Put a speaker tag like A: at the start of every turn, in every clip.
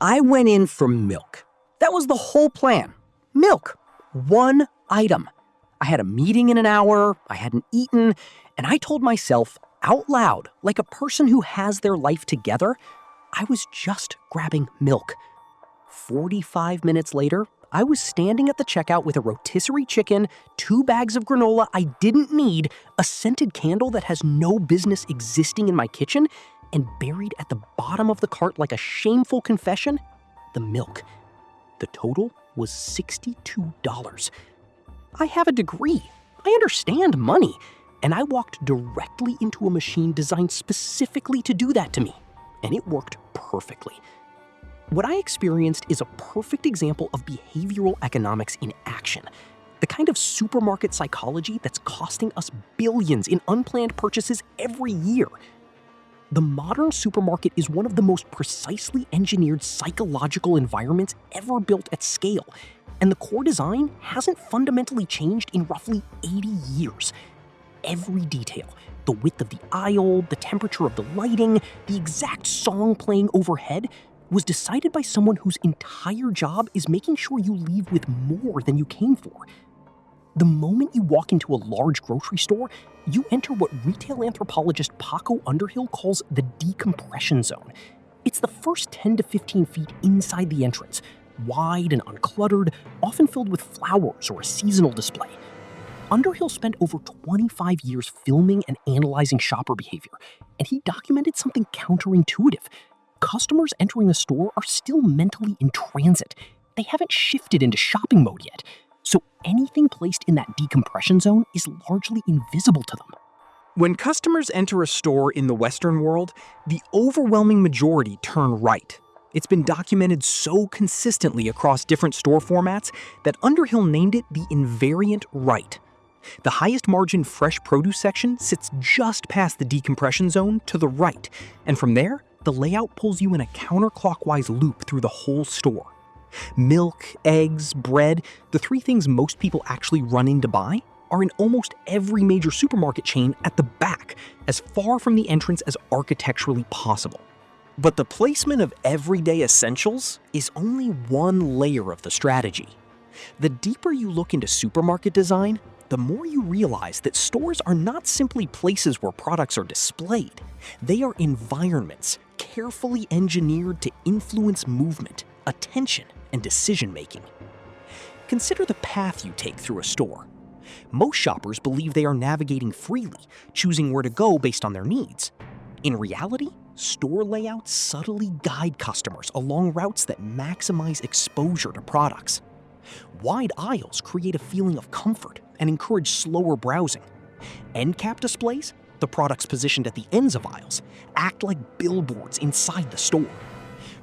A: I went in for milk. That was the whole plan. Milk. One item. I had a meeting in an hour, I hadn't eaten, and I told myself out loud, like a person who has their life together, I was just grabbing milk. 45 minutes later, I was standing at the checkout with a rotisserie chicken, 2 bags of granola I didn't need, a scented candle that has no business existing in my kitchen, and buried at the bottom of the cart like a shameful confession, the milk. The total was $62. I have a degree. I understand money. And I walked directly into a machine designed specifically to do that to me. And it worked perfectly. What I experienced is a perfect example of behavioral economics in action. The kind of supermarket psychology that's costing us billions in unplanned purchases every year. The modern supermarket is one of the most precisely engineered psychological environments ever built at scale, and the core design hasn't fundamentally changed in roughly 80 years. Every detail, the width of the aisle, the temperature of the lighting, the exact song playing overhead, was decided by someone whose entire job is making sure you leave with more than you came for. The moment you walk into a large grocery store, you enter what retail anthropologist Paco Underhill calls the decompression zone. It's the first 10 to 15 feet inside the entrance, wide and uncluttered, often filled with flowers or a seasonal display. Underhill spent over 25 years filming and analyzing shopper behavior, and he documented something counterintuitive. Customers entering a store are still mentally in transit. They haven't shifted into shopping mode yet. So anything placed in that decompression zone is largely invisible to them.
B: When customers enter a store in the Western world, the overwhelming majority turn right. It's been documented so consistently across different store formats that Underhill named it the invariant right. The highest margin fresh produce section sits just past the decompression zone to the right, and from there, the layout pulls you in a counterclockwise loop through the whole store. Milk, eggs, bread, the 3 things most people actually run in to buy, are in almost every major supermarket chain at the back, as far from the entrance as architecturally possible. But the placement of everyday essentials is only one layer of the strategy. The deeper you look into supermarket design, the more you realize that stores are not simply places where products are displayed. They are environments carefully engineered to influence movement, attention, and decision-making. Consider the path you take through a store. Most shoppers believe they are navigating freely, choosing where to go based on their needs. In reality, store layouts subtly guide customers along routes that maximize exposure to products. Wide aisles create a feeling of comfort and encourage slower browsing. End cap displays, the products positioned at the ends of aisles, act like billboards inside the store.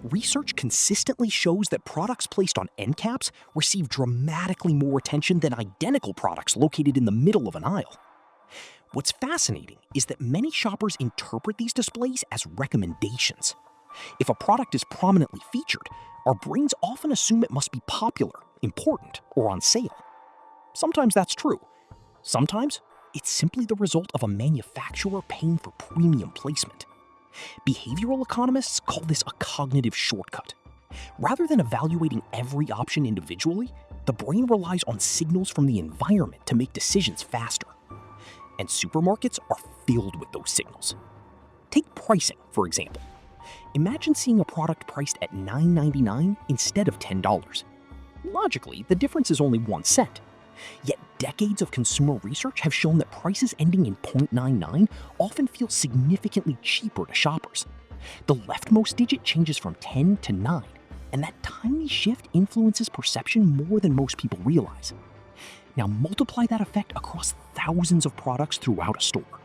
B: Research consistently shows that products placed on end caps receive dramatically more attention than identical products located in the middle of an aisle. What's fascinating is that many shoppers interpret these displays as recommendations. If a product is prominently featured, our brains often assume it must be popular, important, or on sale. Sometimes that's true. Sometimes it's simply the result of a manufacturer paying for premium placement. Behavioral economists call this a cognitive shortcut. Rather than evaluating every option individually, the brain relies on signals from the environment to make decisions faster. And supermarkets are filled with those signals. Take pricing, for example. Imagine seeing a product priced at $9.99 instead of $10. Logically, the difference is only 1 cent. Yet decades of consumer research have shown that prices ending in 0.99 often feel significantly cheaper to shoppers. The leftmost digit changes from 10 to 9, and that tiny shift influences perception more than most people realize. Now multiply that effect across thousands of products throughout a store.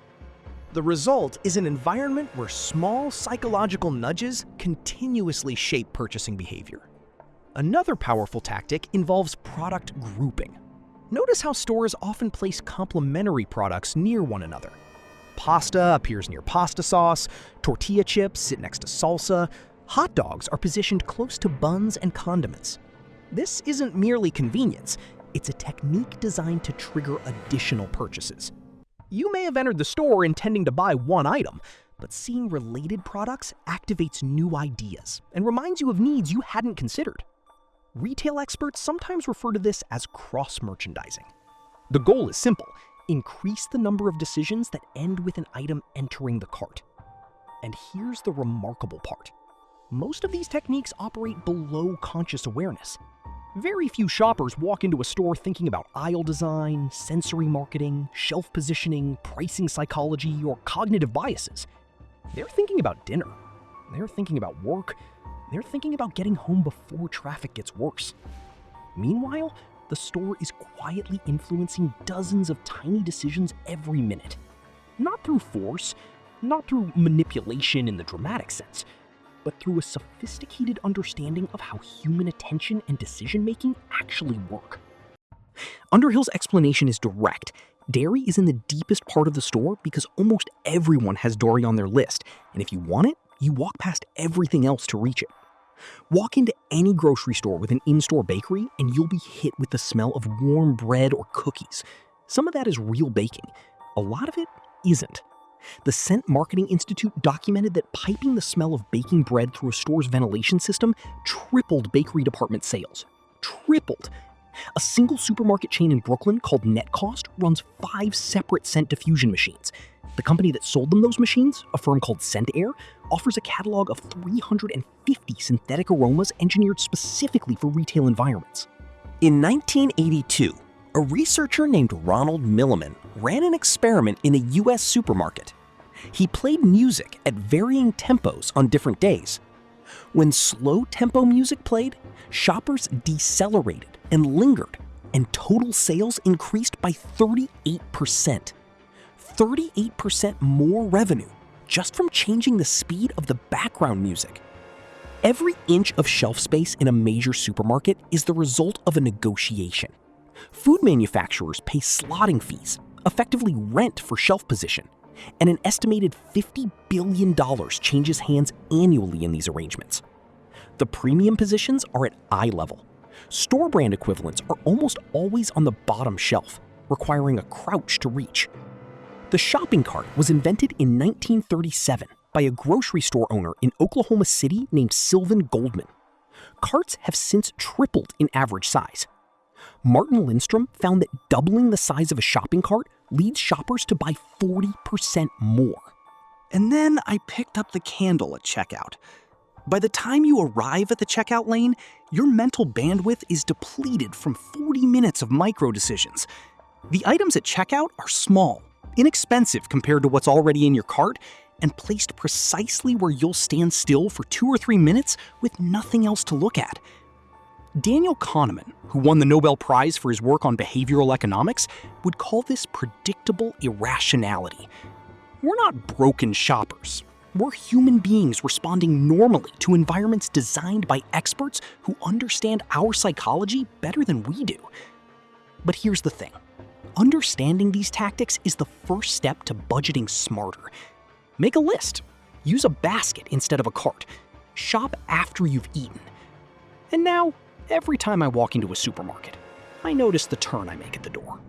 C: The result is an environment where small psychological nudges continuously shape purchasing behavior. Another powerful tactic involves product grouping. Notice how stores often place complementary products near one another. Pasta appears near pasta sauce, tortilla chips sit next to salsa, hot dogs are positioned close to buns and condiments. This isn't merely convenience, it's a technique designed to trigger additional purchases. You may have entered the store intending to buy one item, but seeing related products activates new ideas and reminds you of needs you hadn't considered. Retail experts sometimes refer to this as cross-merchandising. The goal is simple: increase the number of decisions that end with an item entering the cart. And here's the remarkable part. Most of these techniques operate below conscious awareness. Very few shoppers walk into a store thinking about aisle design, sensory marketing, shelf positioning, pricing psychology, or cognitive biases. They're thinking about dinner. They're thinking about work. They're thinking about getting home before traffic gets worse. Meanwhile, the store is quietly influencing dozens of tiny decisions every minute. Not through force, not through manipulation in the dramatic sense, but through a sophisticated understanding of how human attention and decision-making actually work. Underhill's explanation is direct. Dairy is in the deepest part of the store because almost everyone has dairy on their list, and if you want it, you walk past everything else to reach it. Walk into any grocery store with an in-store bakery and you'll be hit with the smell of warm bread or cookies. Some of that is real baking. A lot of it isn't. The Scent Marketing Institute documented that piping the smell of baking bread through a store's ventilation system tripled bakery department sales. Tripled! A single supermarket chain in Brooklyn called NetCost runs 5 separate scent diffusion machines. The company that sold them those machines, a firm called Scent Air, offers a catalog of 350 synthetic aromas engineered specifically for retail environments.
A: In 1982, a researcher named Ronald Milliman ran an experiment in a US supermarket. He played music at varying tempos on different days. When slow tempo music played, shoppers decelerated and lingered, and total sales increased by 38%. 38% more revenue just from changing the speed of the background music. Every inch of shelf space in a major supermarket is the result of a negotiation. Food manufacturers pay slotting fees, effectively rent for shelf position, and an estimated $50 billion changes hands annually in these arrangements. The premium positions are at eye level. Store brand equivalents are almost always on the bottom shelf, requiring a crouch to reach. The shopping cart was invented in 1937 by a grocery store owner in Oklahoma City named Sylvan Goldman. Carts have since tripled in average size. Martin Lindstrom found that doubling the size of a shopping cart leads shoppers to buy 40% more.
B: And then I picked up the candle at checkout. By the time you arrive at the checkout lane, your mental bandwidth is depleted from 40 minutes of micro decisions. The items at checkout are small, inexpensive compared to what's already in your cart, and placed precisely where you'll stand still for 2 or 3 minutes with nothing else to look at. Daniel Kahneman, who won the Nobel Prize for his work on behavioral economics, would call this predictable irrationality. We're not broken shoppers. We're human beings responding normally to environments designed by experts who understand our psychology better than we do. But here's the thing. Understanding these tactics is the first step to budgeting smarter. Make a list. Use a basket instead of a cart. Shop after you've eaten. And now, every time I walk into a supermarket, I notice the turn I make at the door.